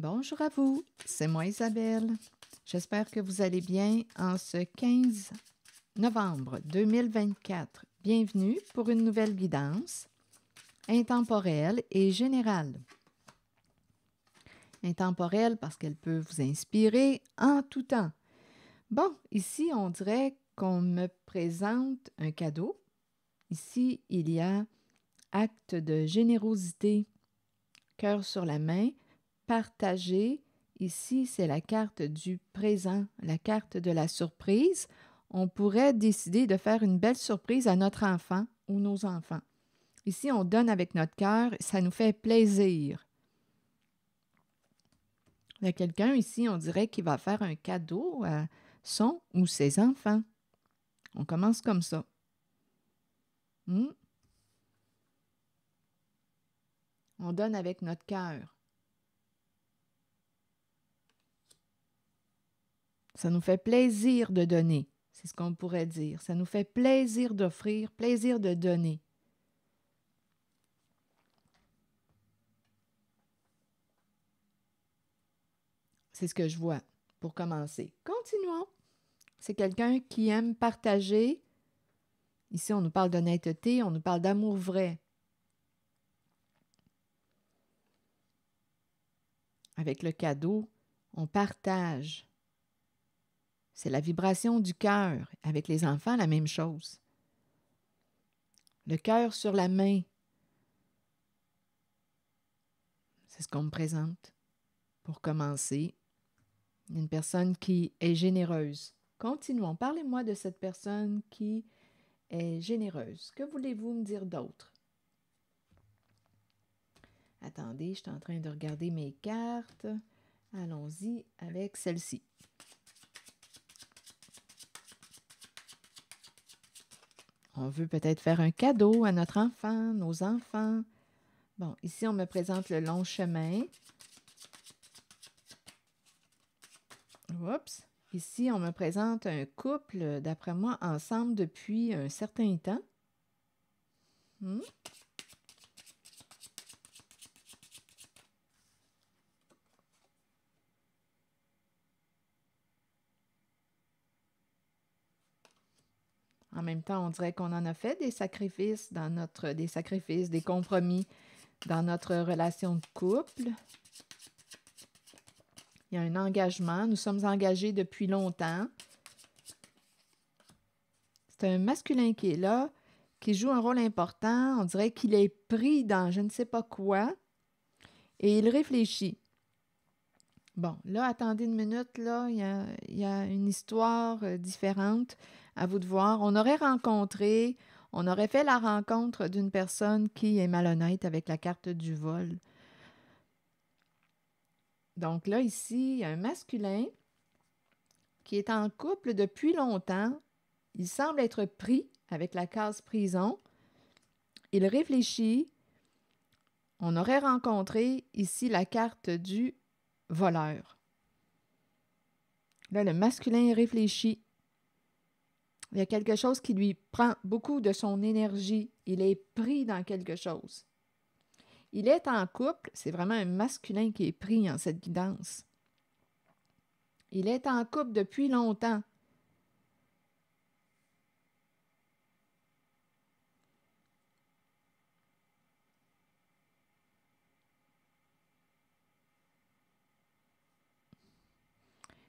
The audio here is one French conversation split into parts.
Bonjour à vous, c'est moi Isabelle. J'espère que vous allez bien en ce 15 novembre 2024. Bienvenue pour une nouvelle guidance intemporelle et générale. Intemporelle parce qu'elle peut vous inspirer en tout temps. Bon, ici on dirait qu'on me présente un cadeau. Ici, il y a acte de générosité, cœur sur la main, partager. Ici, c'est la carte du présent, la carte de la surprise. On pourrait décider de faire une belle surprise à notre enfant ou nos enfants. Ici, on donne avec notre cœur, ça nous fait plaisir. Il y a quelqu'un ici, on dirait qu'il va faire un cadeau à son ou ses enfants. On commence comme ça. On donne avec notre cœur. Ça nous fait plaisir de donner, c'est ce qu'on pourrait dire. Ça nous fait plaisir d'offrir, plaisir de donner. C'est ce que je vois pour commencer. Continuons. C'est quelqu'un qui aime partager. Ici, on nous parle d'honnêteté, on nous parle d'amour vrai. Avec le cadeau, on partage. C'est la vibration du cœur. Avec les enfants, la même chose. Le cœur sur la main. C'est ce qu'on me présente. Pour commencer, une personne qui est généreuse. Continuons. Parlez-moi de cette personne qui est généreuse. Que voulez-vous me dire d'autre? Attendez, je suis en train de regarder mes cartes. Allons-y avec celle-ci. On veut peut-être faire un cadeau à notre enfant, nos enfants. Bon, ici, on me présente le long chemin. Oups! Ici, on me présente un couple, d'après moi, ensemble depuis un certain temps. En même temps, on dirait qu'on en a fait des sacrifices, des compromis dans notre relation de couple. Il y a un engagement. Nous sommes engagés depuis longtemps. C'est un masculin qui est là, qui joue un rôle important. On dirait qu'il est pris dans je ne sais pas quoi et il réfléchit. Bon, là, attendez une minute, là, il y a une histoire différente à vous de voir. On aurait fait la rencontre d'une personne qui est malhonnête avec la carte du vol. Donc là, ici, il y a un masculin qui est en couple depuis longtemps. Il semble être pris avec la case prison. Il réfléchit. On aurait rencontré ici la carte du voleur. Là, le masculin réfléchit. Il y a quelque chose qui lui prend beaucoup de son énergie. Il est pris dans quelque chose. Il est en couple. C'est vraiment un masculin qui est pris en cette guidance. Il est en couple depuis longtemps.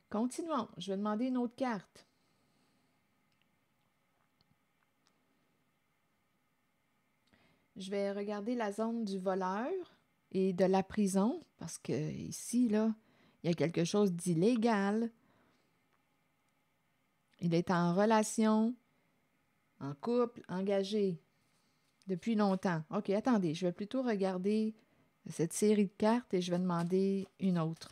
Continuons. Je vais demander une autre carte. Je vais regarder la zone du voleur et de la prison parce que ici, là, il y a quelque chose d'illégal. Il est en relation, en couple, engagé depuis longtemps. OK, attendez, je vais plutôt regarder cette série de cartes et je vais demander une autre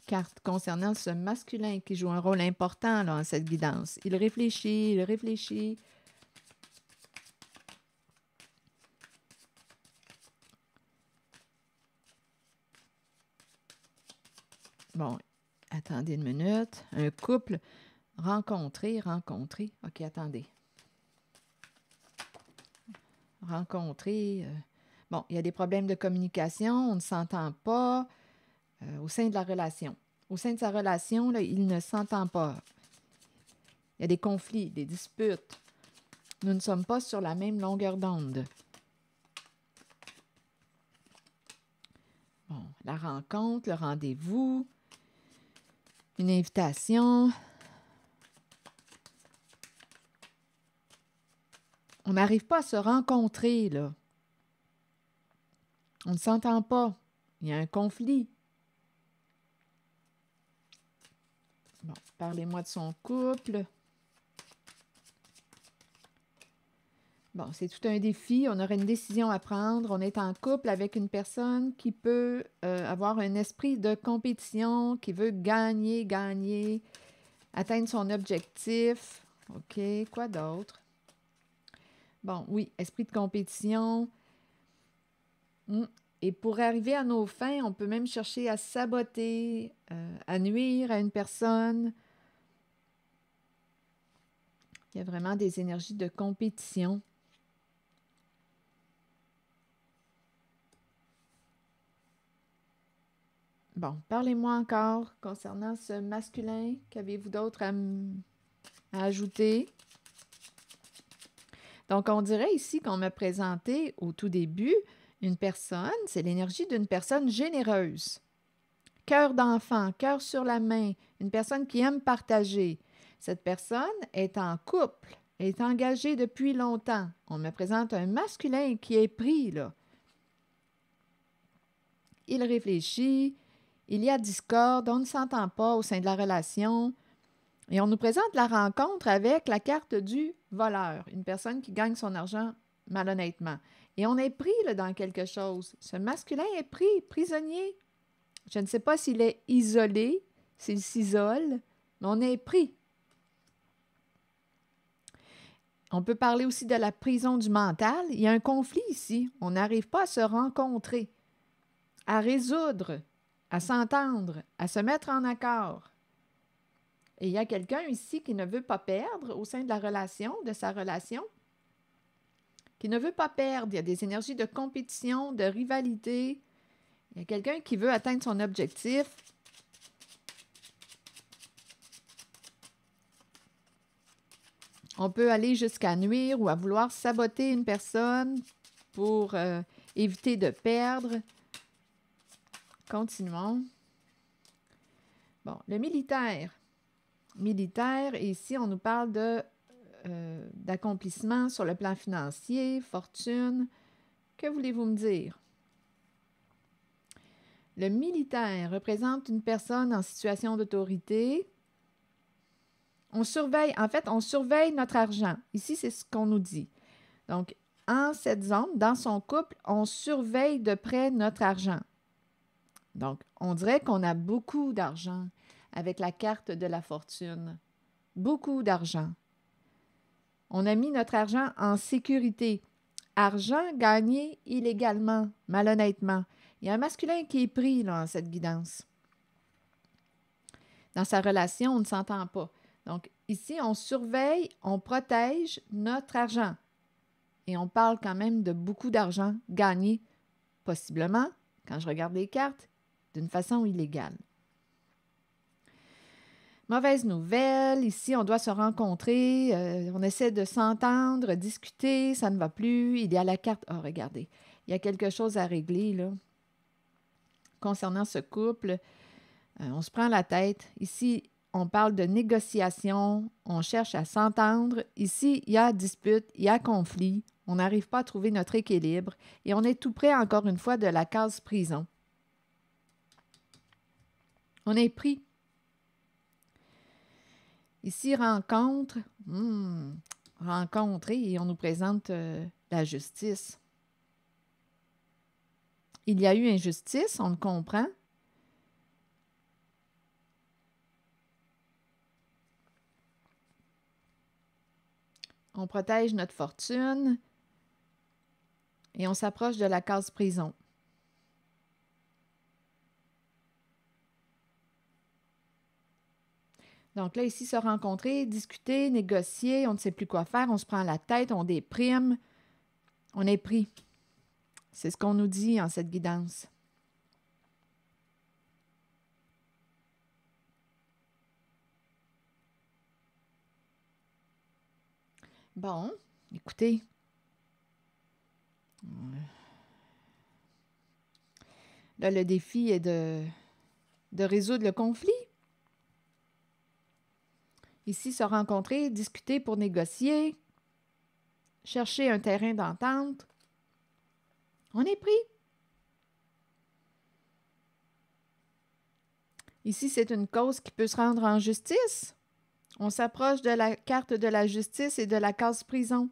carte concernant ce masculin qui joue un rôle important là, dans cette guidance. Il réfléchit, il réfléchit. Bon, attendez une minute. Un couple rencontré. OK, attendez. Rencontré. Bon, il y a des problèmes de communication, on ne s'entend pas au sein de la relation. Au sein de sa relation, là, il ne s'entend pas. Il y a des conflits, des disputes. Nous ne sommes pas sur la même longueur d'onde. Bon, la rencontre, le rendez-vous, une invitation. On n'arrive pas à se rencontrer, là. On ne s'entend pas. Il y a un conflit. Bon, parlez-moi de son couple. Bon, c'est tout un défi. On aurait une décision à prendre. On est en couple avec une personne qui peut avoir un esprit de compétition, qui veut gagner, atteindre son objectif. OK, quoi d'autre? Bon, oui, esprit de compétition. Et pour arriver à nos fins, on peut même chercher à saboter, à nuire à une personne. Il y a vraiment des énergies de compétition. Bon, parlez-moi encore concernant ce masculin. Qu'avez-vous d'autre à ajouter? Donc, on dirait ici qu'on m'a présenté au tout début une personne, c'est l'énergie d'une personne généreuse. Cœur d'enfant, cœur sur la main, une personne qui aime partager. Cette personne est en couple, est engagée depuis longtemps. On me présente un masculin qui est pris, là. Il réfléchit, il y a discorde, on ne s'entend pas au sein de la relation. Et on nous présente la rencontre avec la carte du voleur, une personne qui gagne son argent malhonnêtement. Et on est pris là, dans quelque chose. Ce masculin est pris, prisonnier. Je ne sais pas s'il est isolé, s'il s'isole, mais on est pris. On peut parler aussi de la prison du mental. Il y a un conflit ici. On n'arrive pas à se rencontrer, à résoudre, à s'entendre, à se mettre en accord. Et il y a quelqu'un ici qui ne veut pas perdre au sein de la relation, de sa relation, qui ne veut pas perdre. Il y a des énergies de compétition, de rivalité. Il y a quelqu'un qui veut atteindre son objectif. On peut aller jusqu'à nuire ou à vouloir saboter une personne pour éviter de perdre. Continuons. Bon, le militaire. Militaire, ici, on nous parle d'accomplissement sur le plan financier, fortune. Que voulez-vous me dire? Le militaire représente une personne en situation d'autorité. On surveille notre argent. Ici, c'est ce qu'on nous dit. Donc, en cette zone, dans son couple, on surveille de près notre argent. Donc, on dirait qu'on a beaucoup d'argent avec la carte de la fortune. Beaucoup d'argent. On a mis notre argent en sécurité. Argent gagné illégalement, malhonnêtement. Il y a un masculin qui est pris là, en cette guidance. Dans sa relation, on ne s'entend pas. Donc, ici, on surveille, on protège notre argent. Et on parle quand même de beaucoup d'argent gagné, possiblement, quand je regarde les cartes, d'une façon illégale. Mauvaise nouvelle, ici, on doit se rencontrer, on essaie de s'entendre, discuter, ça ne va plus. Il y a la carte... Oh, regardez, il y a quelque chose à régler, là. Concernant ce couple, on se prend la tête. Ici, on parle de négociation, on cherche à s'entendre. Ici, il y a dispute, il y a conflit. On n'arrive pas à trouver notre équilibre et on est tout près, encore une fois, de la case prison. On est pris. Ici, rencontre, rencontrer et on nous présente la justice. Il y a eu injustice, on le comprend. On protège notre fortune et on s'approche de la case prison. Donc là, ici, se rencontrer, discuter, négocier, on ne sait plus quoi faire, on se prend la tête, on déprime, on est pris. C'est ce qu'on nous dit en cette guidance. Bon, écoutez. Là, le défi est de résoudre le conflit. Ici, se rencontrer, discuter pour négocier, chercher un terrain d'entente. On est pris. Ici, c'est une cause qui peut se rendre en justice. On s'approche de la carte de la justice et de la case prison.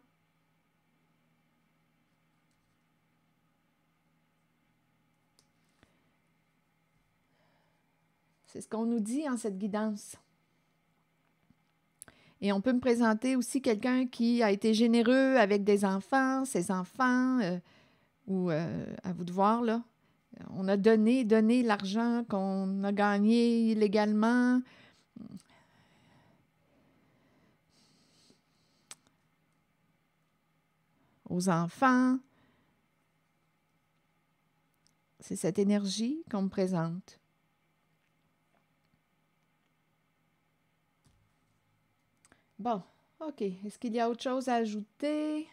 C'est ce qu'on nous dit en cette guidance. Et on peut me présenter aussi quelqu'un qui a été généreux avec des enfants, ses enfants, ou à vous de voir, là. On a donné l'argent qu'on a gagné illégalement. Aux enfants. C'est cette énergie qu'on me présente. Bon, OK. Est-ce qu'il y a autre chose à ajouter?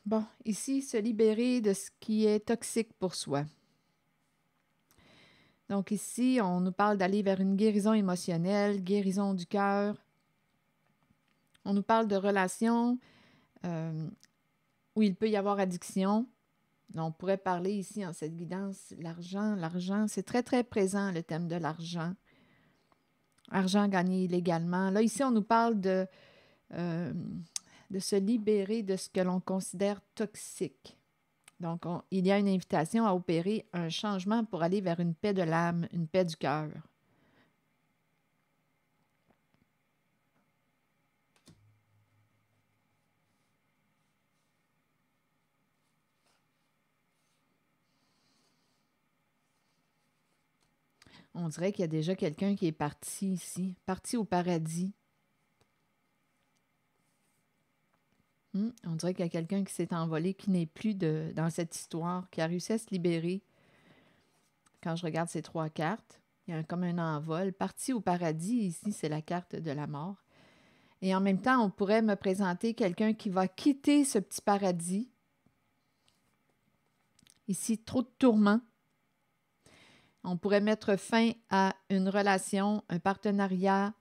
Bon, ici, se libérer de ce qui est toxique pour soi. Donc ici, on nous parle d'aller vers une guérison émotionnelle, guérison du cœur. On nous parle de relations où il peut y avoir addiction. On pourrait parler ici en cette guidance, l'argent, c'est très, très présent le thème de l'argent. Argent gagné illégalement. Là, ici, on nous parle de se libérer de ce que l'on considère toxique. Donc, il y a une invitation à opérer un changement pour aller vers une paix de l'âme, une paix du cœur. On dirait qu'il y a déjà quelqu'un qui est parti ici, parti au paradis. On dirait qu'il y a quelqu'un qui s'est envolé, qui n'est plus dans cette histoire, qui a réussi à se libérer. Quand je regarde ces 3 cartes, il y a comme un envol. Parti au paradis, ici, c'est la carte de la mort. Et en même temps, on pourrait me présenter quelqu'un qui va quitter ce petit paradis. Ici, trop de tourments. On pourrait mettre fin à une relation, un partenariat.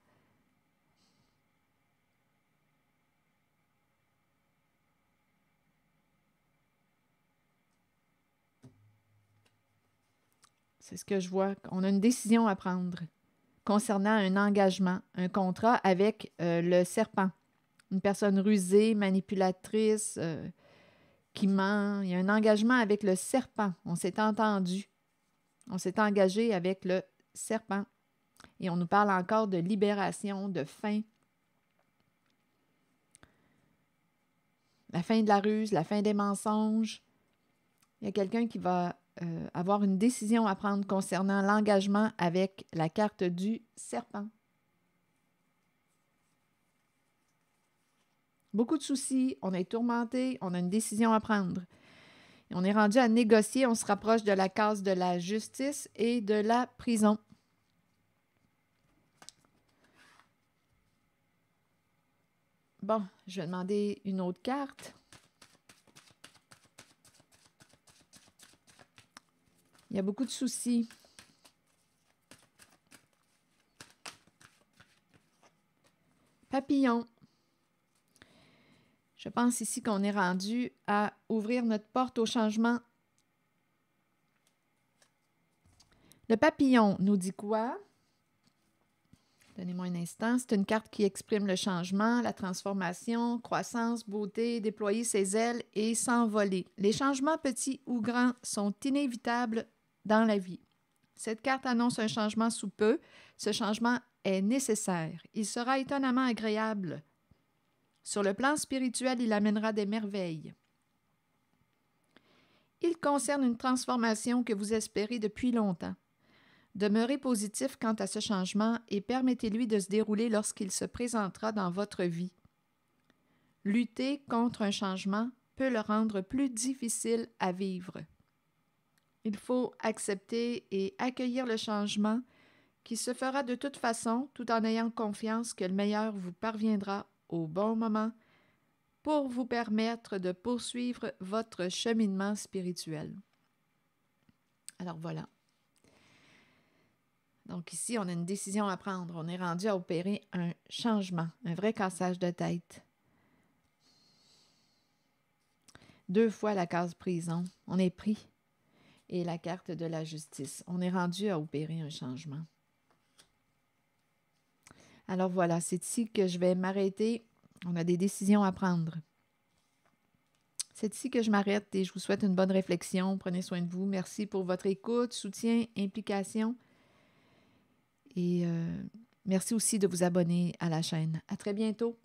C'est ce que je vois. On a une décision à prendre concernant un engagement, un contrat avec le serpent. Une personne rusée, manipulatrice, qui ment. Il y a un engagement avec le serpent. On s'est entendu. On s'est engagé avec le serpent. Et on nous parle encore de libération, de fin. La fin de la ruse, la fin des mensonges. Il y a quelqu'un qui va avoir une décision à prendre concernant l'engagement avec la carte du serpent. Beaucoup de soucis, on est tourmenté, on a une décision à prendre. Et on est rendu à négocier, on se rapproche de la case de la justice et de la prison. Bon, je vais demander une autre carte. Il y a beaucoup de soucis. Papillon. Je pense ici qu'on est rendu à ouvrir notre porte au changement. Le papillon nous dit quoi? Donnez-moi un instant. C'est une carte qui exprime le changement, la transformation, croissance, beauté, déployer ses ailes et s'envoler. Les changements petits ou grands sont inévitables dans la vie. Cette carte annonce un changement sous peu. Ce changement est nécessaire. Il sera étonnamment agréable. Sur le plan spirituel, il amènera des merveilles. Il concerne une transformation que vous espérez depuis longtemps. Demeurez positif quant à ce changement et permettez-lui de se dérouler lorsqu'il se présentera dans votre vie. Lutter contre un changement peut le rendre plus difficile à vivre. Il faut accepter et accueillir le changement qui se fera de toute façon tout en ayant confiance que le meilleur vous parviendra au bon moment pour vous permettre de poursuivre votre cheminement spirituel. Alors voilà. Donc ici, on a une décision à prendre. On est rendu à opérer un changement, un vrai cassage de tête. 2 fois la case prison. On est pris. Et la carte de la justice. On est rendu à opérer un changement. Alors voilà, c'est ici que je vais m'arrêter. On a des décisions à prendre. C'est ici que je m'arrête et je vous souhaite une bonne réflexion. Prenez soin de vous. Merci pour votre écoute, soutien, implication. Et merci aussi de vous abonner à la chaîne. À très bientôt.